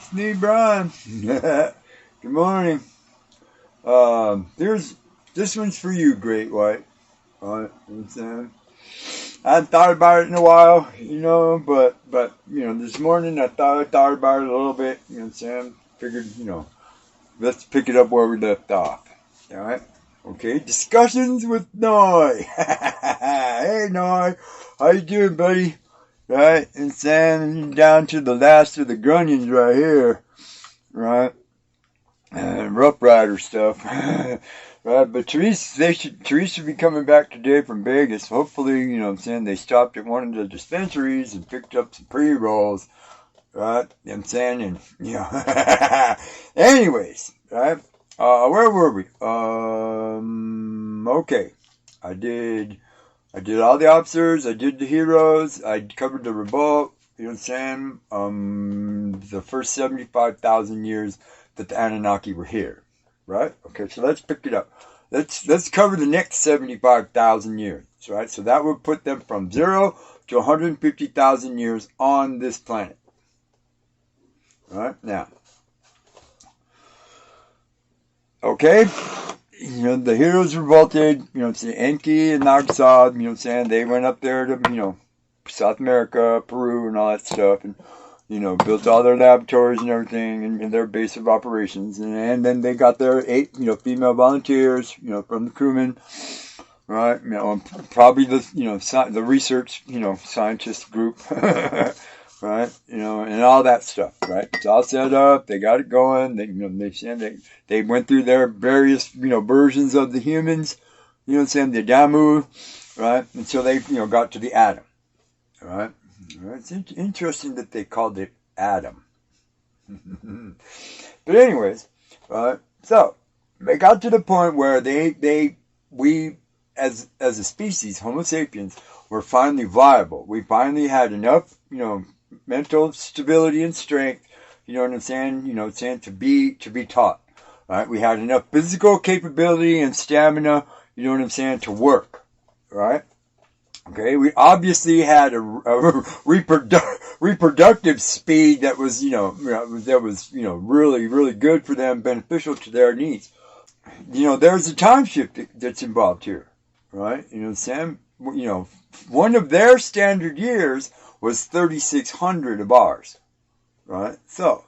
It's me, Brian. Good morning. There's this one's for you, Great White. I hadn't thought about it in a while, but this morning I thought about it a little bit. You know what I'm saying? Figured, let's pick it up where we left off. All right. Okay. Discussions with Noi. Hey, Noi. How you doing, buddy? Right, and then down to the last of the Grunions right here, right, and Rough Rider stuff, right. But Teresa should be coming back today from Vegas. Hopefully, they stopped at one of the dispensaries and picked up some pre-rolls, right. Anyways, right. Where were we? Okay, I did. I did all the officers, I did the heroes, I covered the revolt, the first 75,000 years that the Annunaki were here, right? Okay, so let's pick it up. Let's cover the next 75,000 years, right? So that would put them from 0 to 150,000 years on this planet. Right? Now, okay? The heroes revolted, Enki and Nagsad, they went up there to, South America, Peru, and all that stuff, and, built all their laboratories and everything, and their base of operations, and then they got their 8, female volunteers, from the crewmen, right, probably the research, scientist group, right, and all that stuff, right? It's all set up. They got it going. They went through their various, versions of the humans, the Damu, right? Until they, got to the atom, right? It's interesting that they called it atom. But anyways, right? So they got to the point where we, as a species, Homo sapiens, were finally viable. We finally had enough, mental stability and strength, to be taught, right? We had enough physical capability and stamina, to work, right? Okay, we obviously had a reproductive speed that was, really, really good for them, beneficial to their needs. There's a time shift that's involved here, right? One of their standard years was 3,600 of ours, right? So,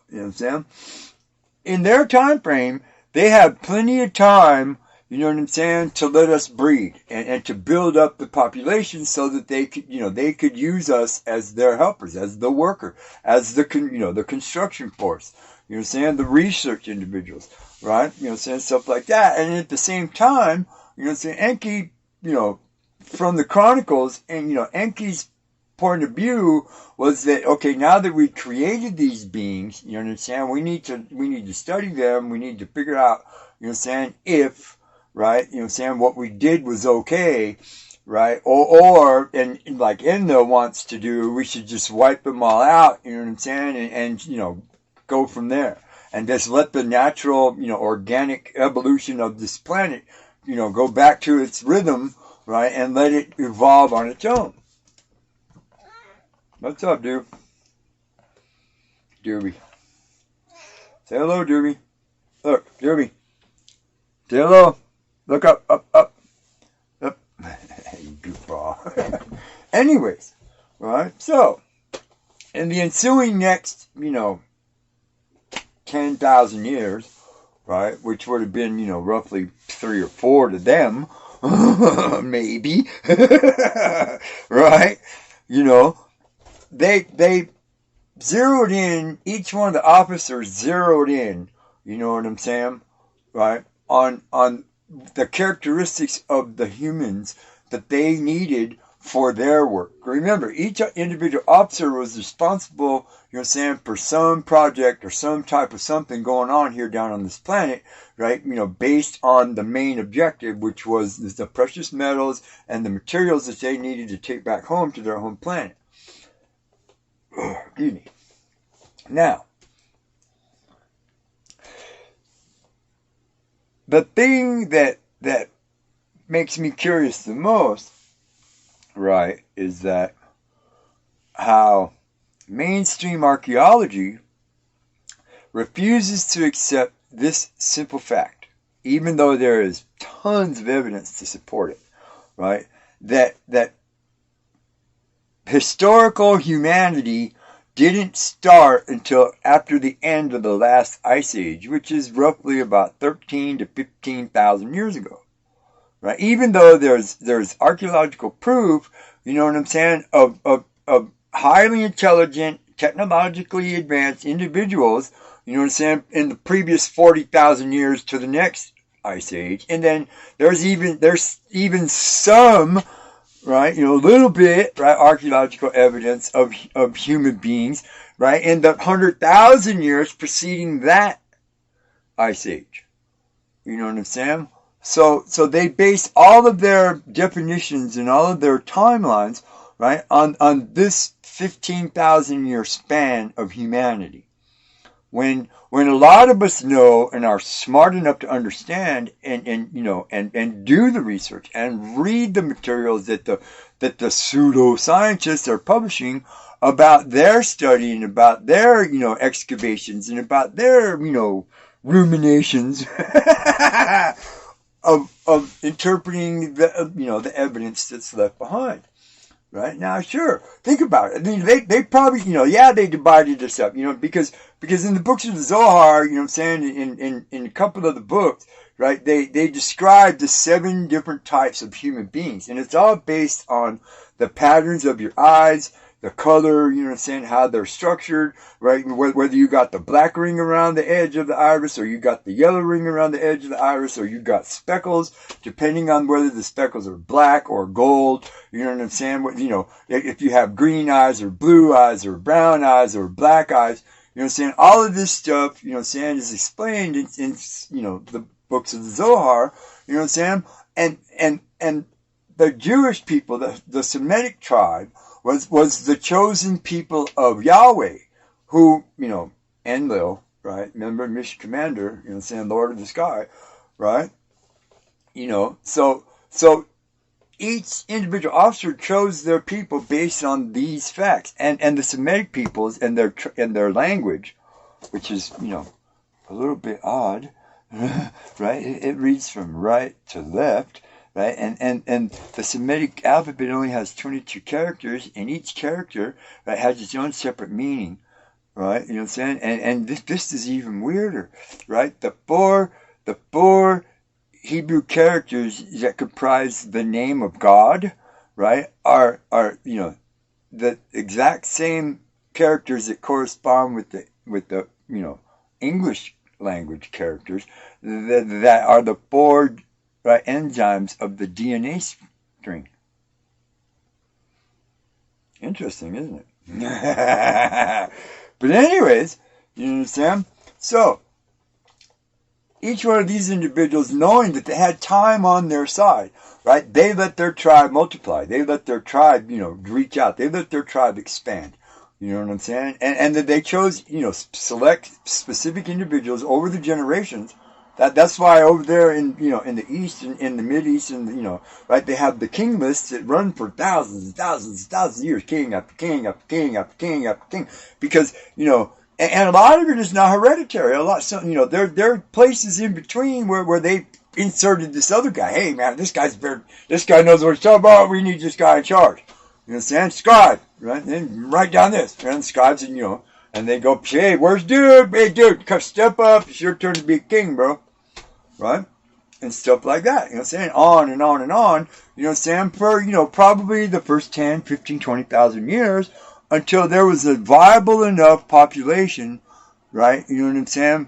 in their time frame, they had plenty of time, to let us breed and to build up the population so that they could use us as their helpers, as the worker, as the construction force, the research individuals, right? Stuff like that. And at the same time, Enki, from the Chronicles, and, Enki's point of view was that, okay, now that we created these beings, we need to study them, we need to figure out, if, right, what we did was okay, right, and like Enda wants to do, we should just wipe them all out, and go from there, and just let the natural, organic evolution of this planet, go back to its rhythm, right, and let it evolve on its own. What's up, dude? Doobie. Say hello, Doobie. Look, Doobie. Say hello. Look up, up, up. Up. You goofball. Anyways, right? So, in the ensuing next, 10,000 years, right, which would have been, roughly 3 or 4 to them, maybe, right? They zeroed in, each one of the officers zeroed in, right, on the characteristics of the humans that they needed for their work. Remember, each individual officer was responsible, for some project or some type of something going on here down on this planet, right, based on the main objective, which was the precious metals and the materials that they needed to take back home to their home planet. Excuse me. Now, the thing that makes me curious the most, right, is that how mainstream archaeology refuses to accept this simple fact, even though there is tons of evidence to support it, right? That historical humanity didn't start until after the end of the last ice age, which is roughly about 13 to 15,000 years ago, right? Even though there's archaeological proof, you know what I'm saying, of highly intelligent, technologically advanced individuals, you know what I'm saying, in the previous 40,000 years to the next ice age. And then there's even some, right, you know, a little bit, right, archaeological evidence of human beings, right, in the 100,000 years preceding that ice age. You know what I'm saying? So they base all of their definitions and all of their timelines, right, on this 15,000 year span of humanity. When a lot of us know and are smart enough to understand and you know and do the research and read the materials that the pseudoscientists are publishing about their study and about their, you know, excavations and about their, you know, ruminations of interpreting the, you know, the evidence that's left behind. Right now, sure. Think about it. I mean, they probably, you know, yeah, they divided this up, you know, because in the books of the Zohar, you know what I'm saying, in a couple of the books, right, they describe the 7 different types of human beings, and it's all based on the patterns of your eyes, the color, you know what I'm saying, how they're structured, right, whether you got the black ring around the edge of the iris, or you got the yellow ring around the edge of the iris, or you got speckles, depending on whether the speckles are black or gold, you know what I'm saying, you know, if you have green eyes, or blue eyes, or brown eyes, or black eyes, you know what I'm saying, all of this stuff, you know what I'm saying, is explained in you know, the books of the Zohar, you know what I'm saying, and the Jewish people, the Semitic tribe, was the chosen people of Yahweh, who, you know, Enlil, right? Remember, Mission Commander, you know, saying Lord of the Sky, right? You know, so each individual officer chose their people based on these facts, and the Semitic peoples and their language, which is, you know, a little bit odd, right? It reads from right to left. Right, and the Semitic alphabet only has 22 characters, and each character, right, has its own separate meaning, right? You know what I'm saying? And this is even weirder, right? The four Hebrew characters that comprise the name of God, right, are you know, the exact same characters that correspond with the you know, English language characters that are the 4, right, enzymes of the DNA string. Interesting, isn't it? But anyways, you understand? So, each one of these individuals, knowing that they had time on their side, right, they let their tribe multiply. They let their tribe, you know, reach out. They let their tribe expand. You know what I'm saying? And that they chose, you know, select specific individuals over the generations. That's why over there in, you know, in the East and in the Mid East, and, you know, right, they have the king lists that run for thousands and thousands and thousands of years, king after king after king after king after king, because, you know, and a lot of it is not hereditary. A lot, so, you know, there are places in between where they inserted this other guy. Hey man, this guy knows what he's talking about. We need this guy in charge. You understand? Scribe, right? And then write down this, and scribes, and, you know, and they go, hey, where's dude? Hey dude, come step up. It's your turn to be a king, bro. Right? And stuff like that. You know what I'm saying? On and on and on. You know what I'm saying? For, you know, probably the first 10, 15, 20,000 years until there was a viable enough population, right? You know what I'm saying?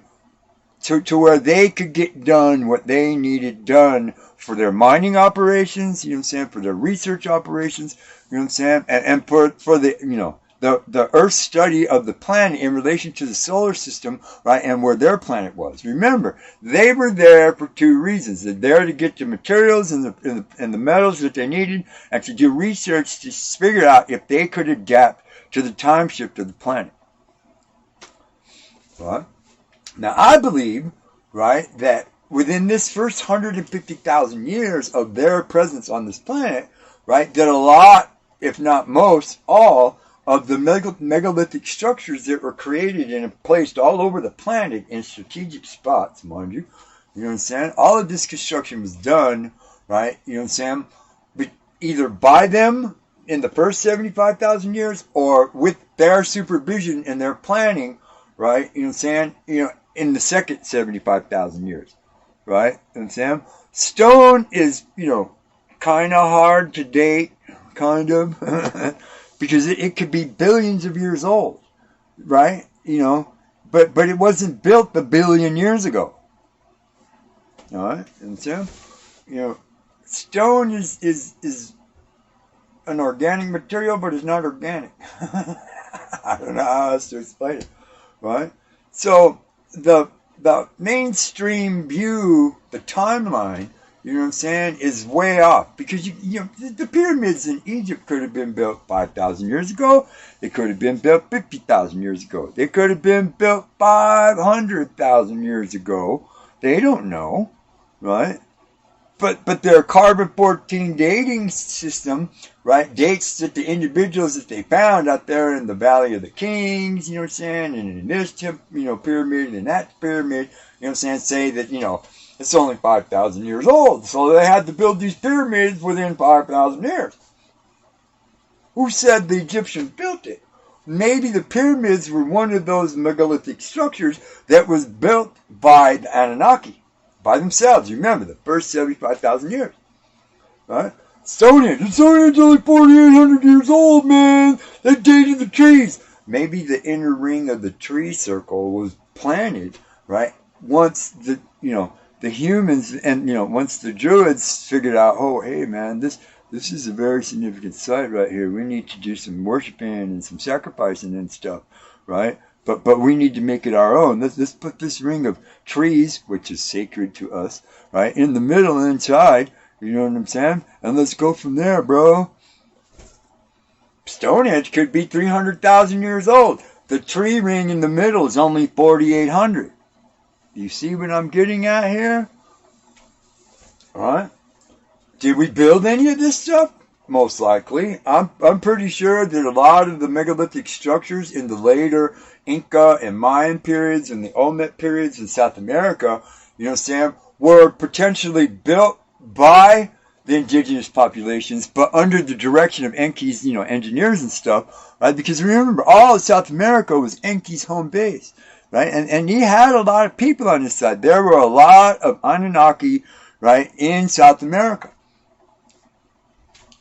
To where they could get done what they needed done for their mining operations, you know what I'm saying? For their research operations, you know what I'm saying? And for the, you know, the Earth study of the planet in relation to the solar system, right, and where their planet was. Remember, they were there for 2 reasons. They're there to get the materials and the metals that they needed, and to do research to figure out if they could adapt to the time shift of the planet. Right? Now, I believe, right, that within this first 150,000 years of their presence on this planet, right, that a lot, if not most, all, of the megalithic structures that were created and placed all over the planet in strategic spots, mind you. You know what I'm saying? All of this construction was done, right? You know what I'm saying? But either by them in the first 75,000 years or with their supervision and their planning, right? You know what I'm saying? You know, in the second 75,000 years, right? You know what I'm saying? Stone is, you know, kind of hard to date, kind of, because it could be billions of years old, right? You know, but it wasn't built a billion years ago. All right, and so, you know, stone is an organic material, but it's not organic. I don't know how else to explain it, right? So the mainstream view, the timeline, you know what I'm saying, is way off, because you know the pyramids in Egypt could have been built 5,000 years ago. They could have been built 50,000 years ago. They could have been built 500,000 years ago. They don't know, right? But their carbon-14 dating system, right, dates that the individuals that they found out there in the Valley of the Kings, you know what I'm saying, and in this pyramid and that pyramid, you know what I'm saying, say that, you know, it's only 5,000 years old. So they had to build these pyramids within 5,000 years. Who said the Egyptians built it? Maybe the pyramids were one of those megalithic structures that was built by the Annunaki, by themselves. You remember, the first 75,000 years. Right? Stonehenge. Stonehenge is only 4,800 years old, man. They dated the trees. Maybe the inner ring of the tree circle was planted, right, once the, you know, the humans and, you know, once the Druids figured out, oh, hey, man, this is a very significant site right here. We need to do some worshiping and some sacrificing and stuff, right? But we need to make it our own. Let's put this ring of trees, which is sacred to us, right, in the middle and inside. You know what I'm saying? And let's go from there, bro. Stonehenge could be 300,000 years old. The tree ring in the middle is only 4,800. You see what I'm getting at here? All right. Did we build any of this stuff? Most likely. I'm pretty sure that a lot of the megalithic structures in the later Inca and Mayan periods and the Olmec periods in South America, you know, Sam, were potentially built by the indigenous populations, but under the direction of Enki's, you know, engineers and stuff, right? Because remember, all of South America was Enki's home base, right? And he had a lot of people on his side. There were a lot of Annunaki, right, in South America.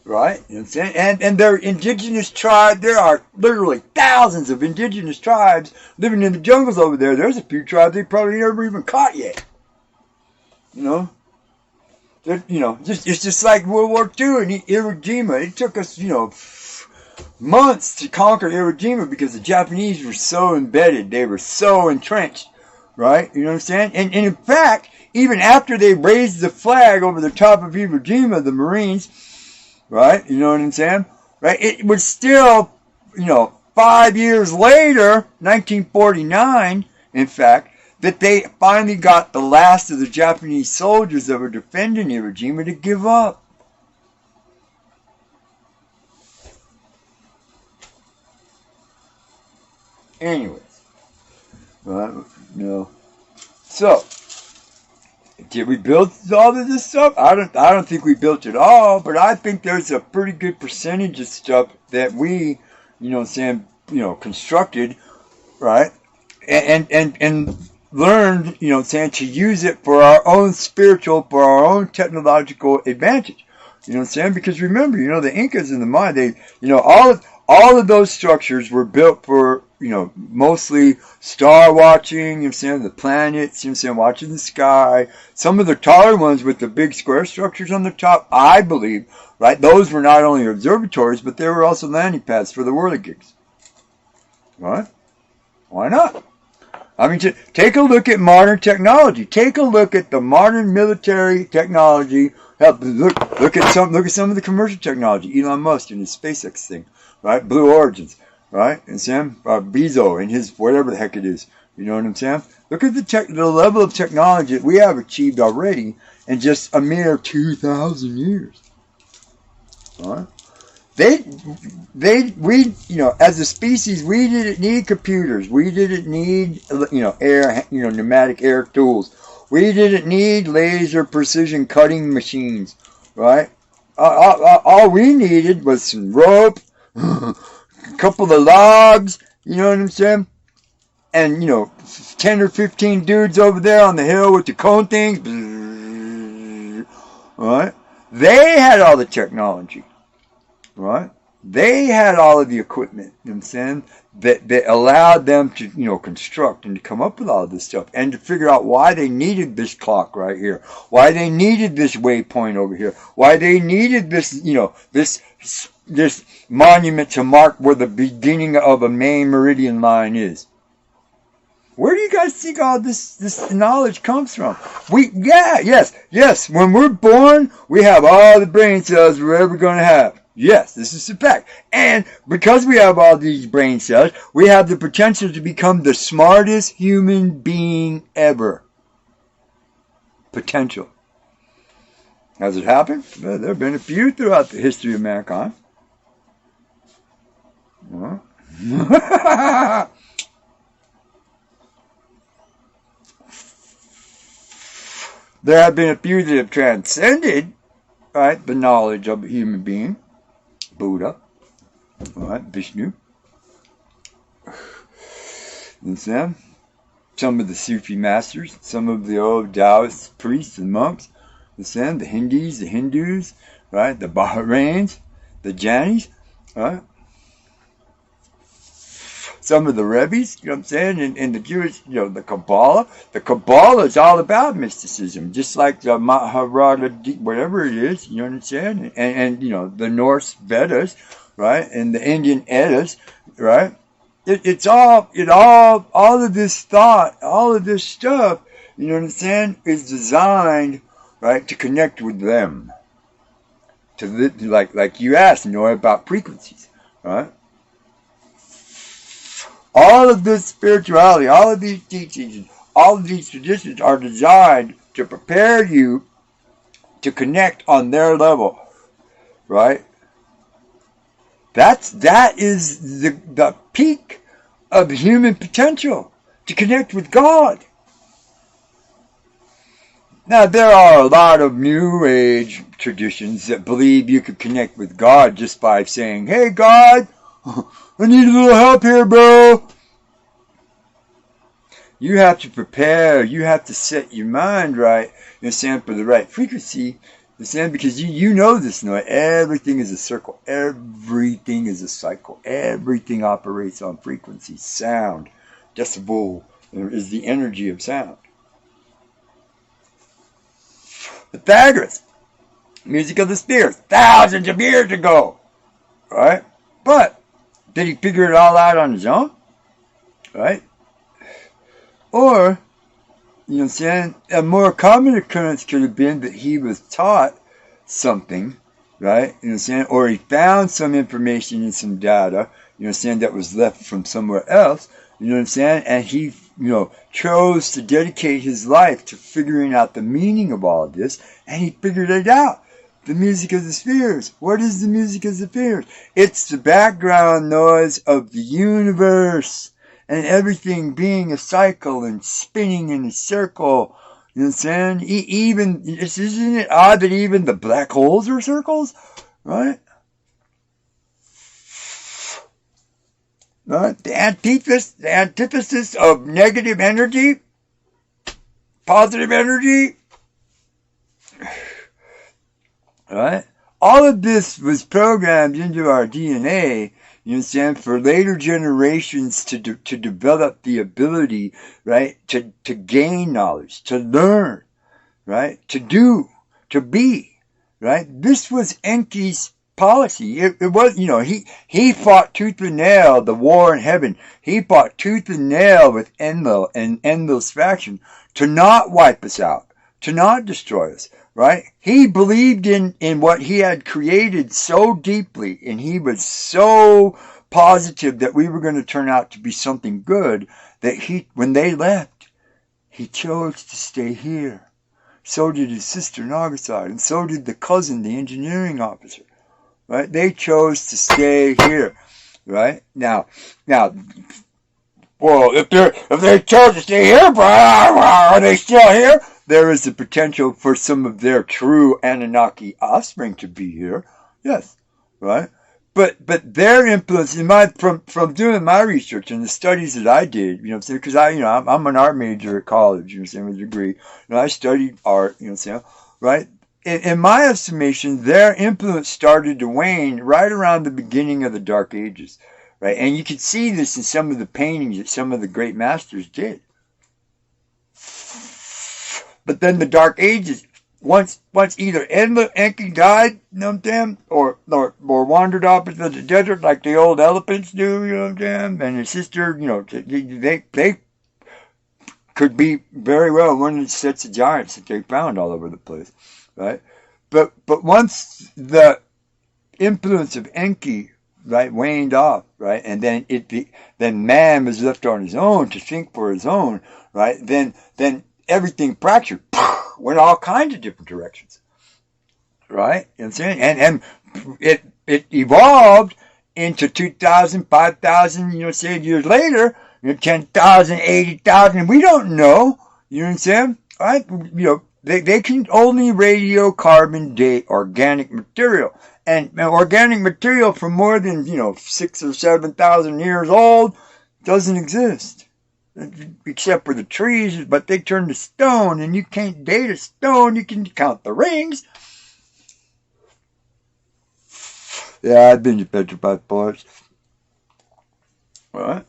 Right? You know what I'm saying? And their indigenous tribe, there are literally thousands of indigenous tribes living in the jungles over there. There's a few tribes they probably never even caught yet. You know? You know, it's just like World War II and Iwo Jima. It took us, you know, months to conquer Iwo Jima because the Japanese were so embedded. They were so entrenched. Right? You know what I'm saying? And in fact, even after they raised the flag over the top of Iwo Jima, the Marines, right? You know what I'm saying? Right? It was still, you know, 5 years later, 1949, in fact, that they finally got the last of the Japanese soldiers that were defending Iwo Jima to give up. Anyways, you know, so did we build all of this stuff? I don't think we built it all, but I think there's a pretty good percentage of stuff that we, you know, Sam, you know, constructed, right, and learned, you know, Sam, to use it for our own spiritual, for our own technological advantage. You know what I'm saying? Because remember, you know, the Incas and the Maya, they, you know, all of those structures were built for, you know, mostly star watching, you know what I'm saying, the planets, you know what I'm saying, watching the sky. Some of the taller ones with the big square structures on the top, I believe, right, those were not only observatories, but they were also landing pads for the whirligigs. Right? Why not? I mean, take a look at modern technology. Take a look at the modern military technology. Look at some of the commercial technology. Elon Musk and his SpaceX thing, right? Blue Origins, right? And Sam Bezos and his whatever the heck it is. You know what I'm saying? Look at the level of technology that we have achieved already in just a mere 2,000 years. All right. we, as a species, we didn't need computers. We didn't need, air, pneumatic air tools. We didn't need laser precision cutting machines, right? All we needed was some rope, a couple of logs, you know what I'm saying? And, 10 or 15 dudes over there on the hill with the cone things, right? They had all the technology, right? They had all of the equipment, you know what I'm saying, that allowed them to, construct and to come up with all of this stuff and to figure out why they needed this clock right here, why they needed this waypoint over here, why they needed this, this monument to mark where the beginning of a main meridian line is. Where do you guys think all this knowledge comes from? Yes. When we're born, we have all the brain cells we're ever going to have. Yes, this is a fact. And because we have all these brain cells, we have the potential to become the smartest human being ever. Potential. Has it happened? Well, there have been a few throughout the history of mankind. Well. There have been a few that have transcended, right, the knowledge of a human being. Buddha, right, Vishnu. Understand? Some of the Sufi masters, some of the old Taoist priests and monks. Understand? The Hindus, right, the Bahrains, the Janis, right? Some of the Rebbe's, you know what I'm saying, and the Jewish, the Kabbalah. The Kabbalah is all about mysticism, just like the Mahabharata, whatever it is, you know what I'm saying, and the Norse Vedas, right, and the Indian Eddas, right. It's all of this thought, all of this stuff, you know what I'm saying, is designed, right, to connect with them, like you asked, about frequencies, right. All of this spirituality, all of these teachings, all of these traditions are designed to prepare you to connect on their level, right? That is the peak of human potential, to connect with God. Now, there are a lot of New Age traditions that believe you could connect with God just by saying, "Hey, God, I need a little help here, bro." You have to prepare. You have to set your mind right, for the right frequency. Because you know this, everything is a circle. Everything is a cycle. Everything operates on frequency. Sound, decibel, is the energy of sound. Pythagoras, music of the spheres, thousands of years ago, right? But did he figure it all out on his own? Right? Or, a more common occurrence could have been that he was taught something, right? Or he found some information and some data, that was left from somewhere else, and he, chose to dedicate his life to figuring out the meaning of all of this, and he figured it out. The music of the spheres. What is the music of the spheres? It's the background noise of the universe. And everything being a cycle and spinning in a circle. You know what I'm saying? Isn't it odd that even the black holes are circles? Right? Right? The antithesis of negative energy, positive energy. Right? All of this was programmed into our DNA, for later generations to develop the ability, right, to gain knowledge, to learn, right, to do, to be, right. This was Enki's policy. It was, he fought tooth and nail the war in heaven. He fought tooth and nail with Enlil and Enlil's faction to not wipe us out, to not destroy us. Right? He believed in what he had created so deeply, and he was so positive that we were going to turn out to be something good, that when they left, he chose to stay here. So did his sister Nagasai, and so did the cousin, the engineering officer. right? They chose to stay here, right? Now, well, if they chose to stay here, are they still here? There is the potential for some of their true Annunaki offspring to be here. Yes, right? But their influence in from doing my research and the studies that I did, you know what I'm saying? Because I'm an art major at college, you know what I'm saying, with a degree. I studied art, you know what I'm saying, right? In my estimation, their influence started to wane right around the beginning of the Dark Ages, right? And you can see this in some of the paintings that some of the great masters did. But then the Dark Ages, once either Enki died, you know what I'm saying, or wandered off into the desert like the old elephants do, you know what I'm saying, and his sister, you know, they could be very well one of the sets of giants that they found all over the place, right? But once the influence of Enki, right, waned off, right, and then then man was left on his own to think for his own, right, then everything fractured, went all kinds of different directions, right? You know what I'm saying? And it evolved into 2,000, 5,000, you know, say years later, you know, 10,000, 80,000. We don't know, you know what I'm saying? Right? You know, they can only radiocarbon date organic material. And organic material from more than, you know, 6,000 or 7,000 years old doesn't exist. Except for the trees, but they turn to stone, and you can't date a stone. You can count the rings. Yeah, I've been to petrified forests. What?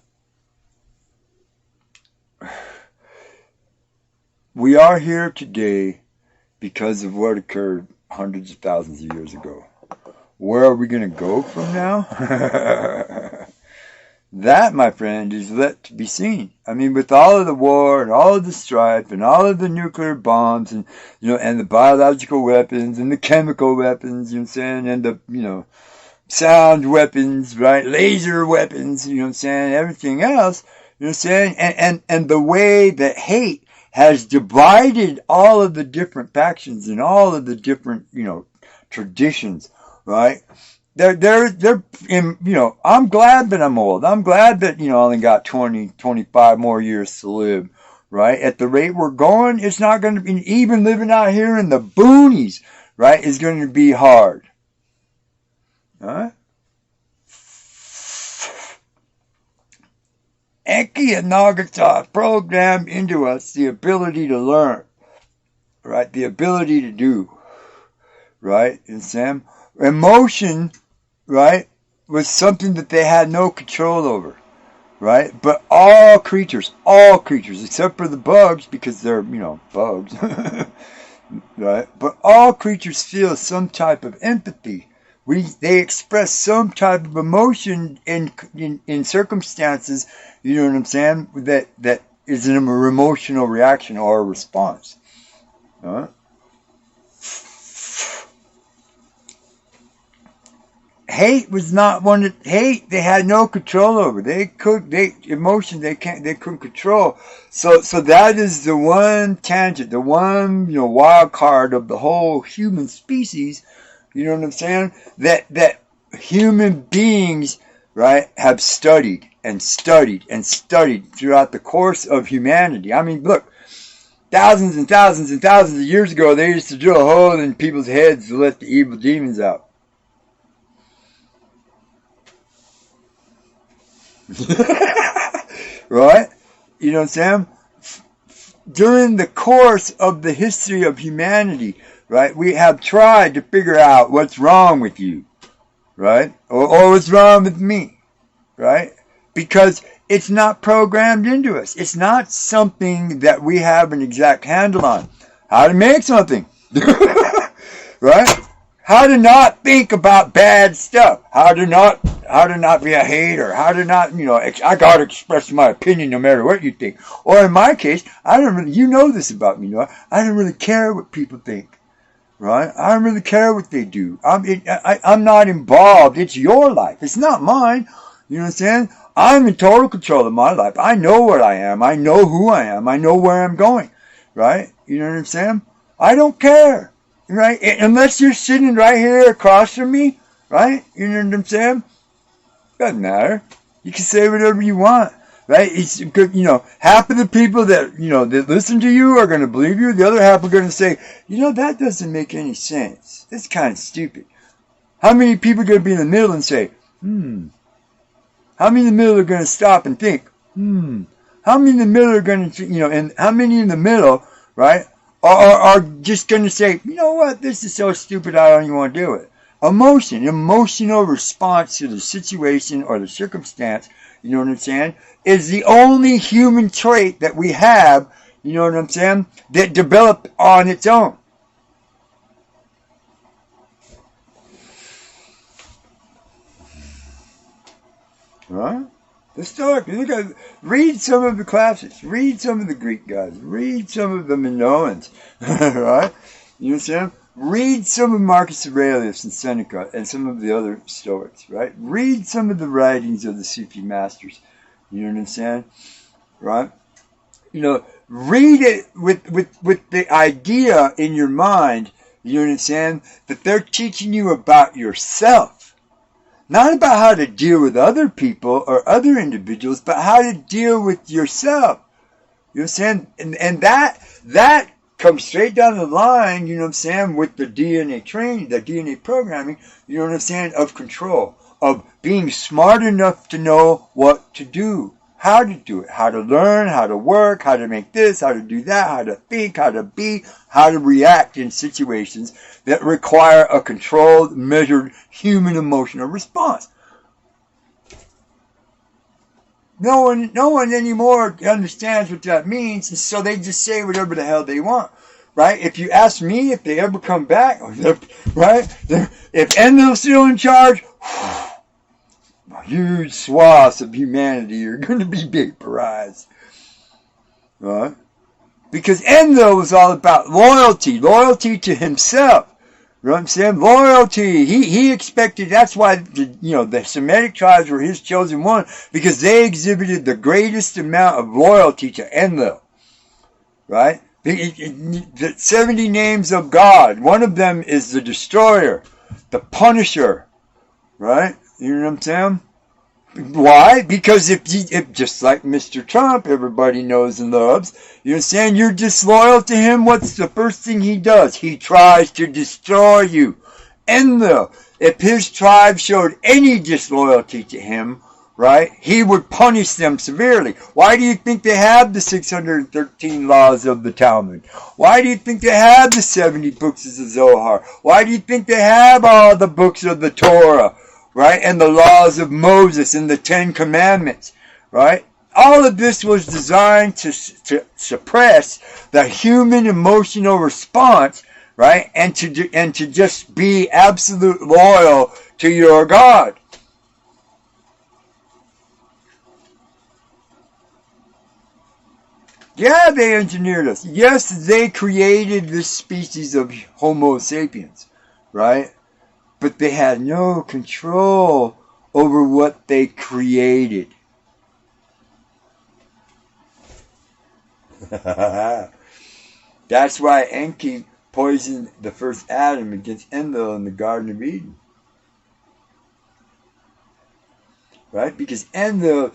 We are here today because of what occurred hundreds of thousands of years ago. Where are we going to go from now? That, my friend, is yet to be seen. I mean, with all of the war and all of the strife and all of the nuclear bombs and, you know, and the biological weapons and the chemical weapons, you know what I'm saying, and the, you know, sound weapons, right, laser weapons, you know what I'm saying, everything else, you know what I'm saying, and the way that hate has divided all of the different factions and all of the different, you know, traditions, right? They're in, you know, I'm glad that I'm old. I'm glad that, you know, I only got 20, 25 more years to live, right? At the rate we're going, it's not going to be, even living out here in the boonies, right, is going to be hard. All right? Enki and Nagasaki programmed into us the ability to learn, right? The ability to do, right? And Sam, emotion, right, was something that they had no control over, right? But all creatures, except for the bugs, because they're, you know, bugs, right? But all creatures feel some type of empathy. They express some type of emotion in circumstances, you know what I'm saying, that is an emotional reaction or a response. Hate was not one that they had no control over. They couldn't control. So that is the one tangent, the one, you know, wild card of the whole human species. You know what I'm saying? That human beings, right, have studied and studied and studied throughout the course of humanity. I mean, look, thousands and thousands and thousands of years ago, they used to drill a hole in people's heads to let the evil demons out. Right? You know what I'm saying? During the course of the history of humanity, right, we have tried to figure out what's wrong with you, right? Or what's wrong with me, right? Because it's not programmed into us. It's not something that we have an exact handle on. How to make something, right? How to not think about bad stuff. How to not be a hater. How to not, you know, I gotta express my opinion no matter what you think. Or in my case, I don't really, you know this about me, you know, I don't really care what people think. Right? I don't really care what they do. I'm not involved. It's your life. It's not mine. You know what I'm saying? I'm in total control of my life. I know what I am. I know who I am. I know where I'm going. Right? You know what I'm saying? I don't care. Right? Unless you're sitting right here across from me. right? You know what I'm saying? Doesn't matter. You can say whatever you want, right? It's good, half of the people that, that listen to you are going to believe you. The other half are going to say, that doesn't make any sense. That's kind of stupid. How many people are going to be in the middle and say, How many in the middle are going to stop and think, How many in the middle are going to, and how many in the middle, right, are just going to say, you know what, this is so stupid, I don't even want to do it. Emotional response to the situation or the circumstance, you know what I'm saying, is the only human trait that we have, you know what I'm saying, that developed on its own. Right? The Stoics. Read some of the classics. Read some of the Greek guys. Read some of the Minoans. Right? You know what I'm saying? Read some of Marcus Aurelius and Seneca and some of the other Stoics, right? Read some of the writings of the Sufi masters. You know what I'm saying? Right? Read it with the idea in your mind, you know what I'm saying, that they're teaching you about yourself. Not about how to deal with other people or other individuals, but how to deal with yourself. You know what I'm saying? And that comes straight down the line, you know what I'm saying, with the DNA training, the DNA programming, you know what I'm saying, of control, of being smart enough to know what to do, how to do it, how to learn, how to work, how to make this, how to do that, how to think, how to be, how to react in situations that require a controlled, measured human emotional response. No one anymore understands what that means, and so they just say whatever the hell they want, right? If you ask me if they ever come back, right? If Enlil's still in charge, huge swaths of humanity are going to be vaporized, right? Because Enlil was all about loyalty to himself. You know what I'm saying? Loyalty. He expected, that's why the Semitic tribes were his chosen one, because they exhibited the greatest amount of loyalty to Enlil. Right? The 70 names of God. One of them is the destroyer, the punisher. Right? You know what I'm saying? Why? Because if just like Mr. Trump, everybody knows and loves, you know what I'm saying, you're disloyal to him, what's the first thing he does? He tries to destroy you. Enlil, if his tribe showed any disloyalty to him, right, he would punish them severely. Why do you think they have the 613 laws of the Talmud? Why do you think they have the 70 books of the Zohar? Why do you think they have all the books of the Torah? Right? And the laws of Moses and the 10 Commandments, right? All of this was designed to suppress the human emotional response, right? And to just be absolute loyal to your God. Yeah, they engineered us. Yes, they created this species of homo sapiens, right? But they had no control over what they created. That's why Enki poisoned the first Adam against Enlil in the Garden of Eden. Right? Because Enlil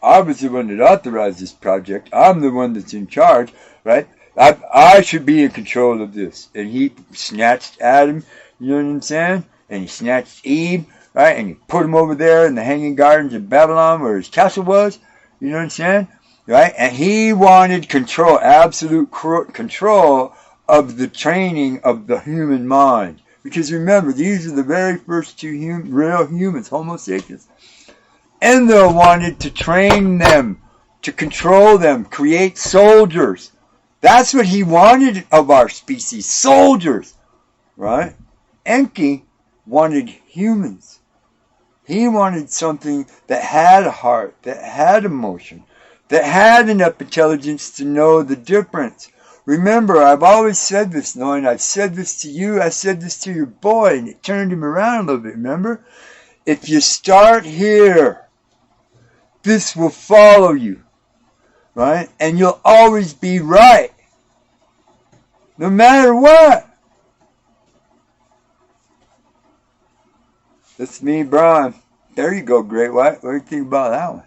I was the one that authorized this project. I'm the one that's in charge, right? I should be in control of this. And he snatched Adam, you know what I'm saying? And he snatched Eve, right? And he put him over there in the Hanging Gardens of Babylon where his castle was, you know what I'm saying? Right? And he wanted control, absolute control of the training of the human mind. Because remember, these are the very first two real humans, Homo sapiens. Enlil wanted to train them, to control them, create soldiers. That's what he wanted of our species, soldiers, right? Enki wanted humans. He wanted something that had a heart, that had emotion, that had enough intelligence to know the difference. Remember, I've always said this, knowing I've said this to you, I said this to your boy, and it turned him around a little bit, remember? If you start here, this will follow you, right? And you'll always be right. No matter what. It's me, Brian. There you go, Great White. What do you think about that one?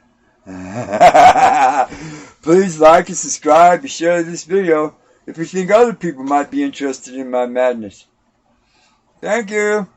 Please like and subscribe and share this video if you think other people might be interested in my madness. Thank you.